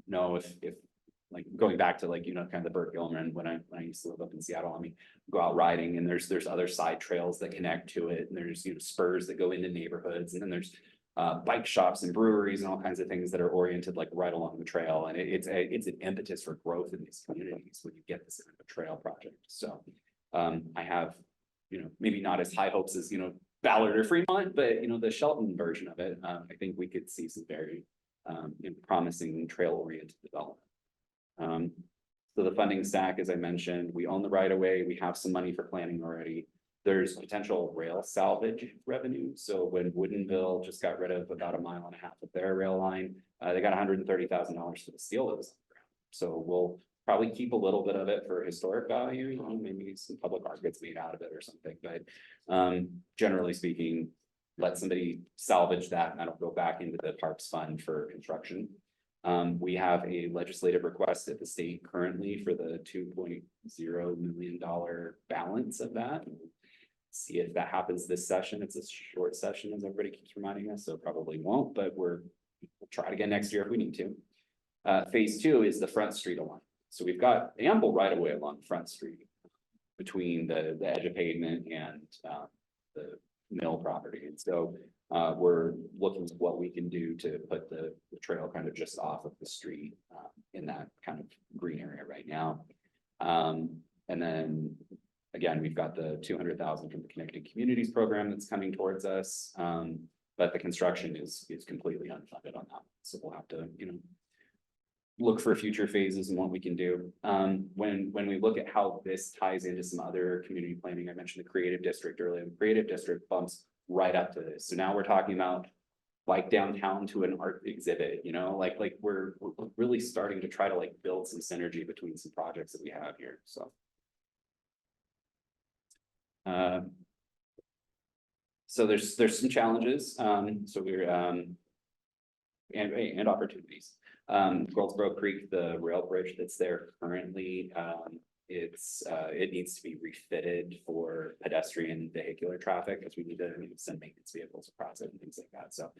No, if like going back to like, you know, kind of the Burt Gilman, when I used to live up in Seattle, I mean, go out riding and there's other side trails that connect to it, and there's, you know, spurs that go into neighborhoods, and then there's bike shops and breweries and all kinds of things that are oriented like right along the trail, and it's an impetus for growth in these communities when you get this kind of a trail project. So I have, you know, maybe not as high hopes as, you know, Ballard or Fremont, but you know, the Shelton version of it, I think we could see some very you know, promising trail oriented development. So the funding stack, as I mentioned, we own the right of way, we have some money for planning already. There's potential rail salvage revenue. So when Woodinville just got rid of about 1.5 miles of their rail line, they got $130,000 for the steel that was on the ground. So we'll probably keep a little bit of it for historic value, you know, maybe some public art gets made out of it or something, but generally speaking, let somebody salvage that and that'll go back into the parks fund for construction. We have a legislative request at the state currently for the $2.0 million balance of that. See if that happens this session. It's a short session, as everybody keeps reminding us, so probably won't, but we'll try it again next year if we need to. Phase 2 is the Front Street alignment. So we've got ample right of way along Front Street between the edge of pavement and the mill property. And so we're looking at what we can do to put the trail kind of just off of the street in that kind of green area right now. And then again, we've got the 200,000 from the Connected Communities program that's coming towards us. But the construction is completely unfunded on that. So we'll have to, you know, look for future phases and what we can do. When we look at how this ties into some other community planning, I mentioned the Creative District earlier. The Creative District bumps right up to this. So now we're talking about like downtown to an art exhibit, you know, like we're really starting to try to like build some synergy between some projects that we have here. So. So there's some challenges. So we're and opportunities. Goldsboro Creek, the rail bridge that's there currently, it needs to be refitted for pedestrian vehicular traffic because we need to send maintenance vehicles across it and things like that. So,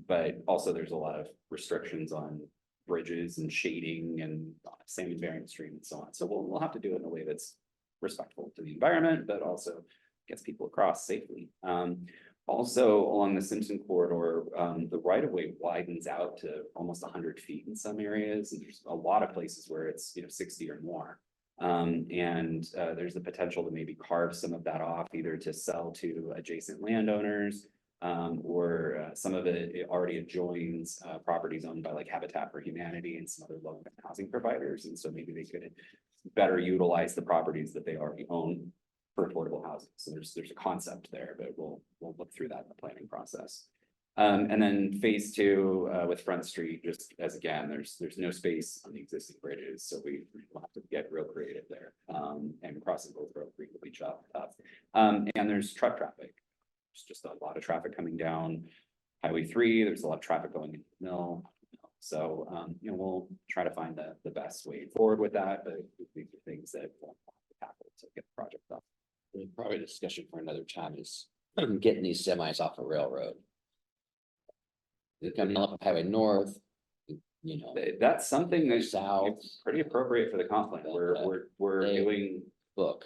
but also there's a lot of restrictions on bridges and shading and salmon bearing stream and so on. So we'll have to do it in a way that's respectful to the environment, but also gets people across safely. Also along the Simpson corridor, the right of way widens out to almost 100 feet in some areas. And there's a lot of places where it's, you know, 60 or more. There's the potential to maybe carve some of that off either to sell to adjacent landowners, or some of it already adjoins properties owned by like Habitat for Humanity and some other low-income housing providers. And so maybe they could better utilize the properties that they already own for affordable housing. So there's a concept there, but we'll look through that in the planning process. And then phase 2 with Front Street, just as again, there's no space on the existing bridges, so we'll have to get real creative there. And crossing Goldsboro Creek will be chopped up. And there's truck traffic. There's just a lot of traffic coming down Highway 3. There's a lot of traffic going into the mill. So you know, we'll try to find the best way forward with that, but these are things that we'll have to tackle to get the project done. Probably a discussion for another time is getting these semis off a railroad. They're coming up Highway North, you know, That's something that's south pretty appropriate for the comp plan. We're they- doing, book.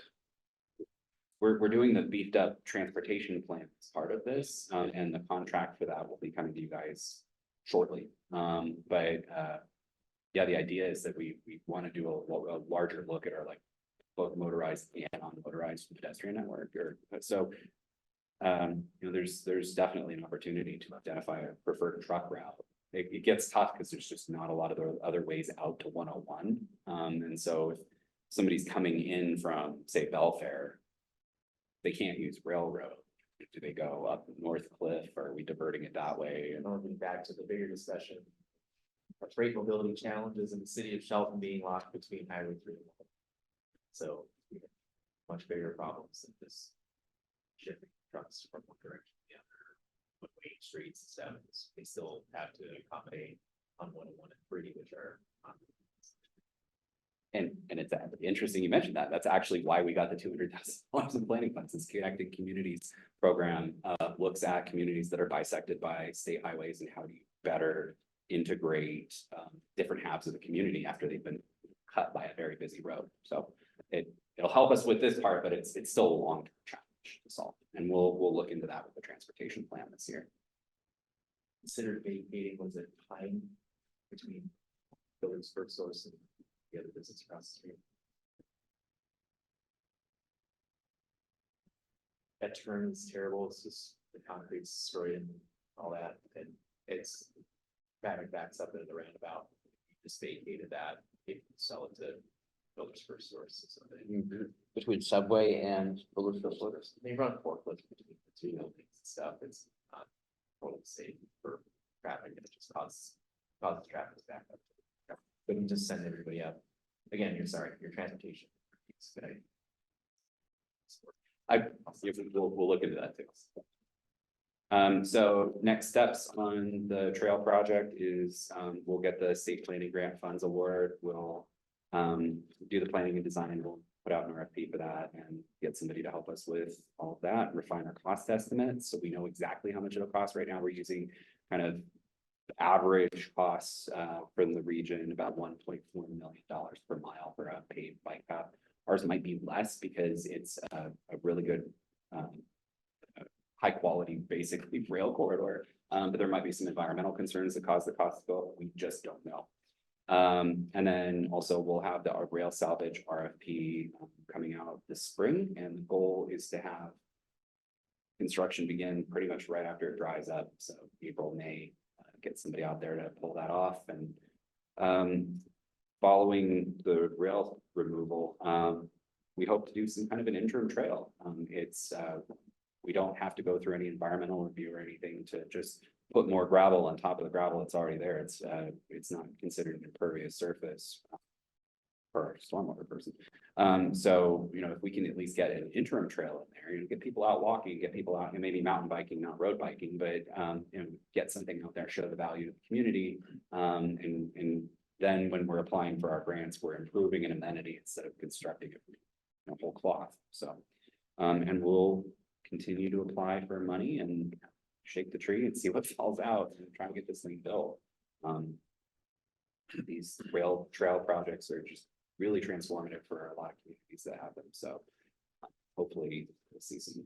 we're doing the beefed up transportation plan as part of this, and the contract for that will be coming to you guys shortly. Yeah, the idea is that we want to do a larger look at our like both motorized and non-motorized pedestrian network, or so. You know, there's definitely an opportunity to identify a preferred truck route. It gets tough because there's just not a lot of other ways out to 101. And so if somebody's coming in from, say, Belfair, they can't use railroad. Do they go up North Cliff, or are we diverting it that way? And I'll be back to the bigger discussion. freight mobility challenges in the city of Shelton being locked between Highway 3 and 1. So we have much bigger problems than just shipping trucks from one direction to the other. But main streets and stuff, they still have to accommodate on 101 and 3, which are. And it's interesting you mentioned that. That's actually why we got the $200,000 in planning funds. This Connected Communities program looks at communities that are bisected by state highways and how do you better integrate different halves of the community after they've been cut by a very busy road. So it'll help us with this part, but it's still a long-term challenge to solve. And we'll look into that with the transportation plan this year. Considered vacating was a time between Builders First Source and the other business across the street. That turn is terrible. It's just the concrete's destroyed and all that, and it's traffic backs up into the roundabout. You just vacated that, you can sell it to Builders First Source or something. Between Subway and Bullersville Source. They run forklifts between the two buildings and stuff. It's not totally safe for traffic, and it just causes traffic to back up. But you just send everybody up. Again, your transportation. It's good. We'll look into that too. So next steps on the trail project is, we'll get the state planning grant funds award. We'll do the planning and design. We'll put out an RFP for that and get somebody to help us with all of that, refine our cost estimates. So we know exactly how much it'll cost. Right now, we're using kind of average costs from the region, about $1.4 million per mile for a paved bike path. Ours might be less because it's a really good high quality, basically rail corridor. But there might be some environmental concerns that cause the cost to go up. We just don't know. And then also we'll have the rail salvage RFP coming out this spring, and the goal is to have construction begin pretty much right after it dries up. So April, May, get somebody out there to pull that off. And following the rail removal, we hope to do some kind of an interim trail. We don't have to go through any environmental review or anything to just put more gravel on top of the gravel that's already there. It's not considered an impervious surface for a stormwater person. So, if we can at least get an interim trail in there, get people out walking, get people out, and maybe mountain biking, not road biking, but, get something out there, show the value of the community. And then when we're applying for our grants, we're improving an amenity instead of constructing a whole cloth. So, and we'll continue to apply for money and shake the tree and see what falls out and try to get this thing built. These rail trail projects are just really transformative for a lot of communities that have them. So hopefully we'll see some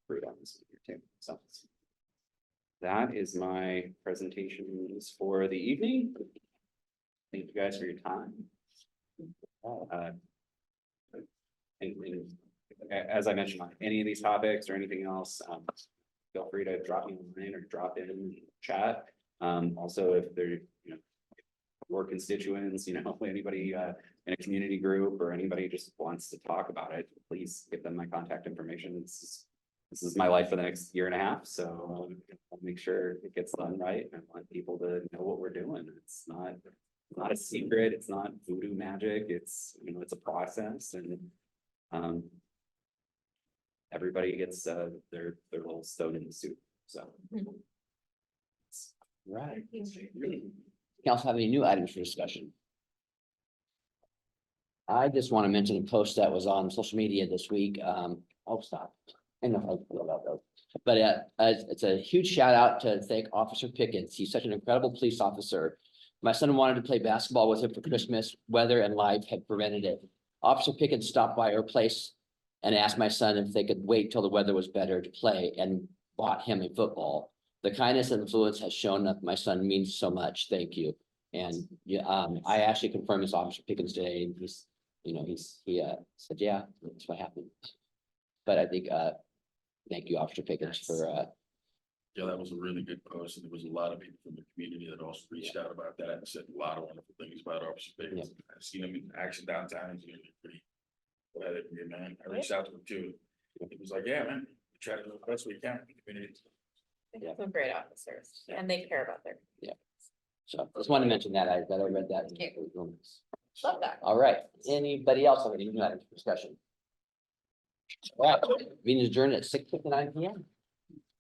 fruit on this here too. So that is my presentations for the evening. Thank you guys for your time. And as I mentioned, on any of these topics or anything else, feel free to drop me a line or drop in and chat. Also, if they're, your constituents, anybody in a community group or anybody just wants to talk about it, please give them my contact information. This is my life for the next year and a half, so I'll make sure it gets done right. I want people to know what we're doing. It's not a secret. It's not voodoo magic. It's it's a process, and everybody gets their little stone in the soup. So, Right. Council have any new items for discussion? I just want to mention a post that was on social media this week. I'll stop. I know how I feel about those. But it's a huge shout out to thank Officer Pickens. He's such an incredible police officer. My son wanted to play basketball with him for Christmas. Weather and life had prevented it. Officer Pickens stopped by our place and asked my son if they could wait till the weather was better to play, and bought him a football. The kindness and influence has shown that my son means so much. Thank you. And I actually confirmed this Officer Pickens today, and he said, yeah, that's what happened. But I think, thank you, Officer Pickens, for Yeah, that was a really good post, and there was a lot of people from the community that also reached out about that and said a lot of wonderful things about Officer Pickens. I've seen him in action downtown. He's usually pretty glad to be, man. I reached out to him too. He was like, yeah, man, we try to do the best we can in the community. They're great officers and they care about their. So just want to mention that, I read that. Love that. All right, anybody else have any new items for discussion? All right, meeting is adjourned at 6:59 PM.